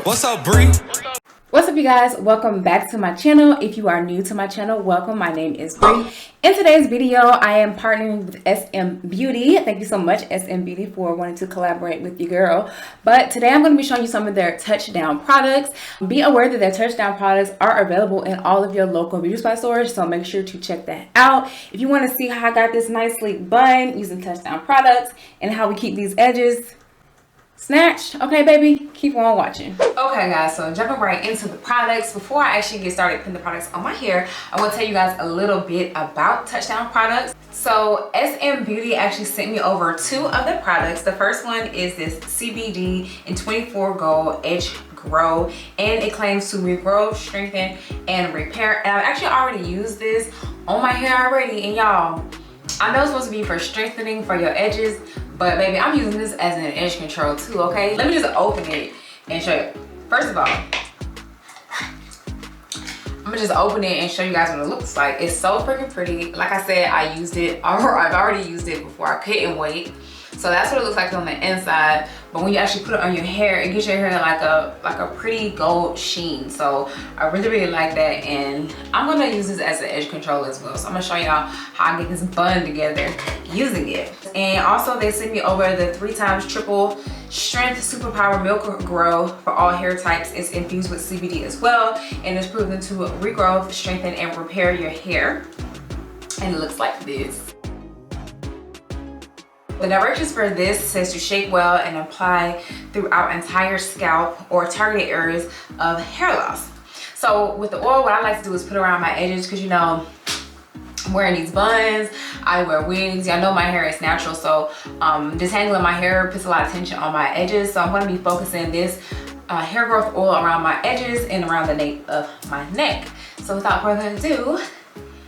What's up, Bree? What's up, you guys? Welcome back to my channel. If you are new to my channel, welcome. My name is Bree. In today's video, I am partnering with SM Beauty. Thank you so much, SM Beauty, for wanting to collaborate with your girl. But today I'm going to be showing you some of their touchdown products. Be aware that their touchdown products are available in all of your local beauty supply stores, so make sure to check that out. If you want to see how I got this nice sleek bun using touchdown products and how we keep these edges snatched, okay baby, keep on watching. Okay guys, so jumping right into the products. Before I actually get started putting the products on my hair, I want to tell you guys a little bit about touchdown products. So SM Beauty actually sent me over 2 of the products. The first one is this CBD and 24 Gold Edge Grow, and it claims to regrow, strengthen, and repair. And I've actually already used this on my hair already, and y'all, I know it's supposed to be for strengthening for your edges, but baby, I'm using this as an edge control too, okay? Let me just open it and show you. First of all, I'm gonna just open it and show you guys what it looks like. It's so freaking pretty. Like I said, I used it, or I've already used it before. I couldn't wait. So that's what it looks like on the inside. But when you actually put it on your hair, it gives your hair like a pretty gold sheen. So I really, really like that. And I'm gonna use this as an edge control as well. So I'm gonna show y'all how I get this bun together using it. And also they sent me over the 3x triple strength superpower milk grow for all hair types. It's infused with CBD as well, and it's proven to regrow, strengthen, and repair your hair. And it looks like this. The directions for this says to shake well and apply throughout entire scalp or targeted areas of hair loss. So with the oil, what I like to do is put around my edges, because you know, I'm wearing these buns, I wear wigs, y'all know my hair is natural, so detangling my hair puts a lot of tension on my edges. So I'm going to be focusing this hair growth oil around my edges and around the nape of my neck. So without further ado,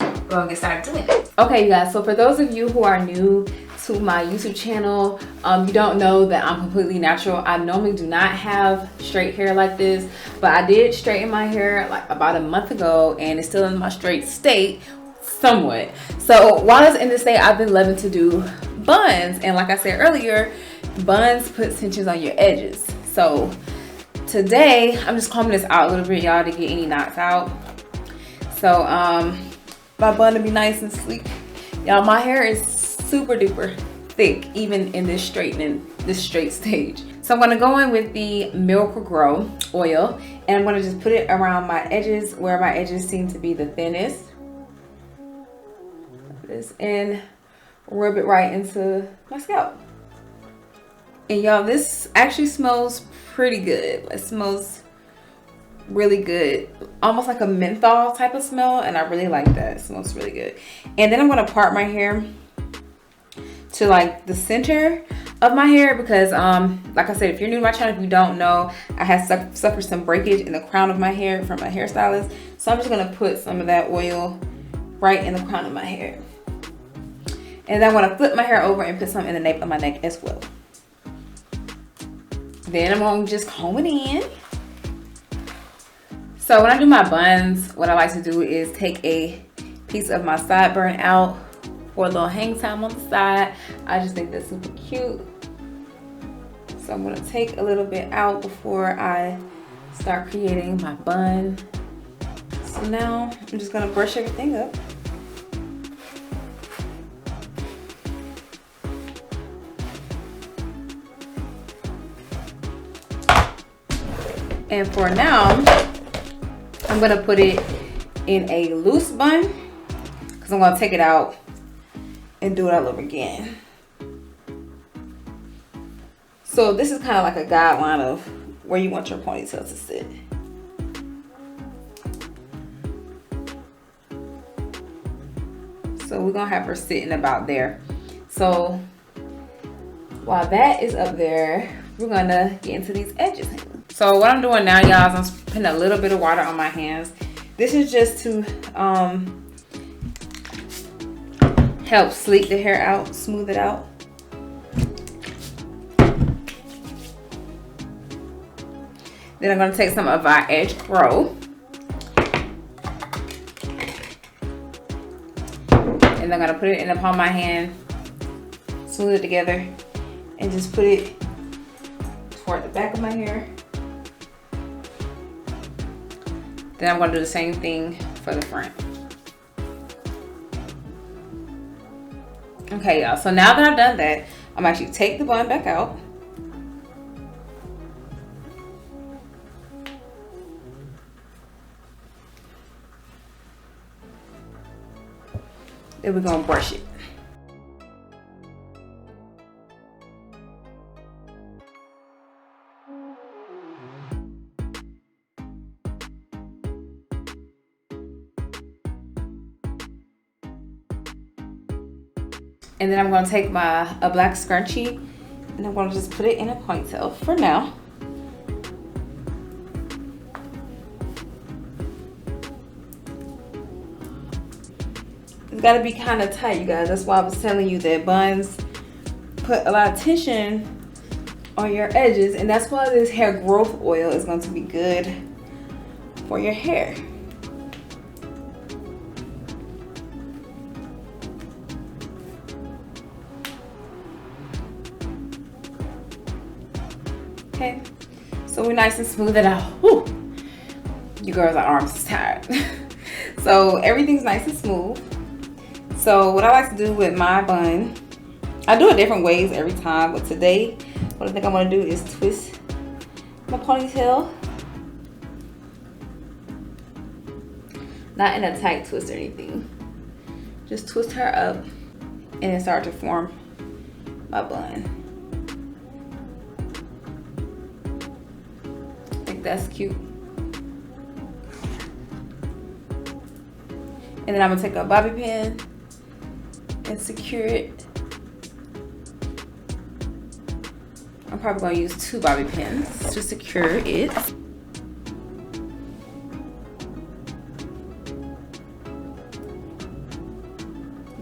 we're going to get started doing it. Okay, you guys, so for those of you who are new to my YouTube channel, you don't know that I'm completely natural. I normally do not have straight hair like this, but I did straighten my hair like about a month ago, and it's still in my straight state somewhat. So while it's in this state, I've been loving to do buns, and like I said earlier, buns put tensions on your edges. So today I'm just combing this out a little bit, y'all, to get any knots out. So my bun to be nice and sleek. Y'all, my hair is super duper thick even in this straight stage. So I'm going to go in with the Milk Grow oil, and I'm going to just put it around my edges where my edges seem to be the thinnest. And rub it right into my scalp. And y'all, this actually smells pretty good. It smells really good, almost like a menthol type of smell, and I really like that. It smells really good. And then I'm going to part my hair to like the center of my hair, because like I said, if you're new to my channel, if you don't know, I have suffered some breakage in the crown of my hair from my hairstylist. So I'm just going to put some of that oil right in the crown of my hair. And then I'm going to flip my hair over and put some in the nape of my neck as well. Then I'm going to just comb it in. So when I do my buns, what I like to do is take a piece of my sideburn out for a little hang time on the side. I just think that's super cute. So I'm going to take a little bit out before I start creating my bun. So now I'm just going to brush everything up. And for now, I'm going to put it in a loose bun, because I'm going to take it out and do it all over again. So this is kind of like a guideline of where you want your ponytail to sit. So we're gonna have her sitting about there. So while that is up there, we're gonna get into these edges. So what I'm doing now, y'all, is I'm putting a little bit of water on my hands. This is just to help sleek the hair out, smooth it out. Then I'm going to take some of our Edge Grow, and I'm going to put it in the palm of my hand, smooth it together, and just put it toward the back of my hair. Then I'm gonna do the same thing for the front. Okay, y'all, so now that I've done that, I'm actually take the bun back out. Then we're gonna brush it. And then I'm gonna take a black scrunchie and I'm gonna just put it in a ponytail for now. It's gotta be kind of tight, you guys. That's why I was telling you that buns put a lot of tension on your edges, and that's why this hair growth oil is going to be good for your hair. Okay, so we're nice and smooth it out. Whew. You girls' arms is tired. So everything's nice and smooth. So what I like to do with my bun, I do it different ways every time, but today what I think I'm gonna do is twist my ponytail. Not in a tight twist or anything. Just twist her up and then start to form my bun. I think that's cute. And then I'm gonna take a bobby pin and secure it. I'm probably gonna use 2 bobby pins to secure it.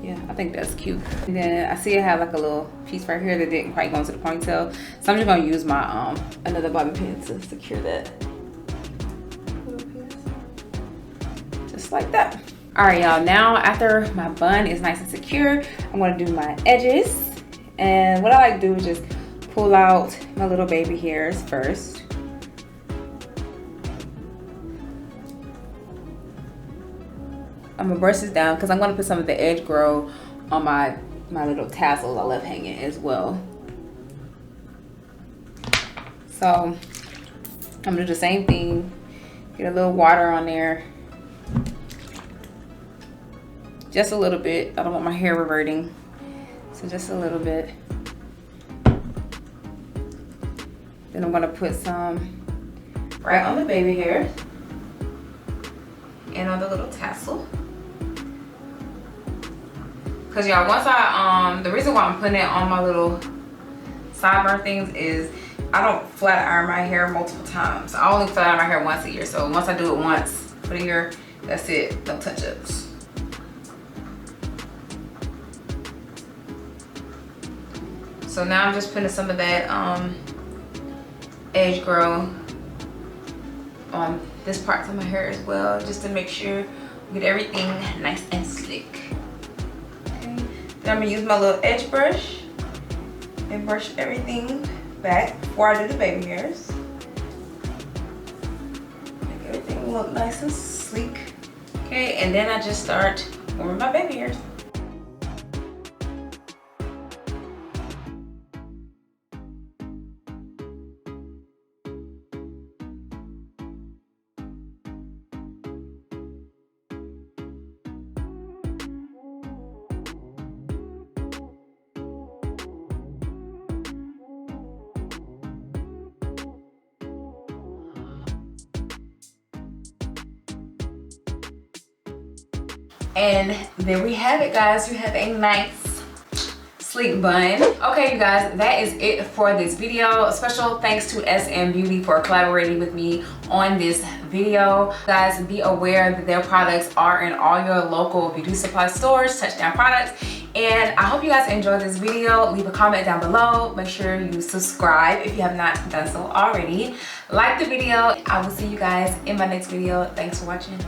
Yeah, I think that's cute. And then I see I have like a little piece right here that didn't quite go into the ponytail. So I'm just gonna use my another bobby pin to secure that. Just like that. All right, y'all, now after my bun is nice and secure, I'm gonna do my edges. And what I like to do is just pull out my little baby hairs first. I'm gonna brush this down because I'm gonna put some of the edge grow on my little tassels I left hanging as well. So I'm gonna do the same thing, get a little water on there. Just a little bit. I don't want my hair reverting. So just a little bit. Then I'm gonna put some right on the baby hair and on the little tassel. Cause y'all, once the reason why I'm putting it on my little sideburn things is I don't flat iron my hair multiple times. I only flat iron my hair once a year. So once I do it once for the year, that's it, no touch-ups. So now I'm just putting some of that edge grow on this part of my hair as well, just to make sure we get everything nice and slick. Okay. Then I'm gonna use my little edge brush and brush everything back before I do the baby hairs. Make everything look nice and sleek. Okay, and then I just start forming my baby hairs. And there we have it, guys. You have a nice sleek bun. Okay, you guys, that is it for this video. A special thanks to SM Beauty for collaborating with me on this video. Guys, be aware that their products are in all your local beauty supply stores, Touchdown products. And I hope you guys enjoyed this video. Leave a comment down below. Make sure you subscribe if you have not done so already. Like the video. I will see you guys in my next video. Thanks for watching.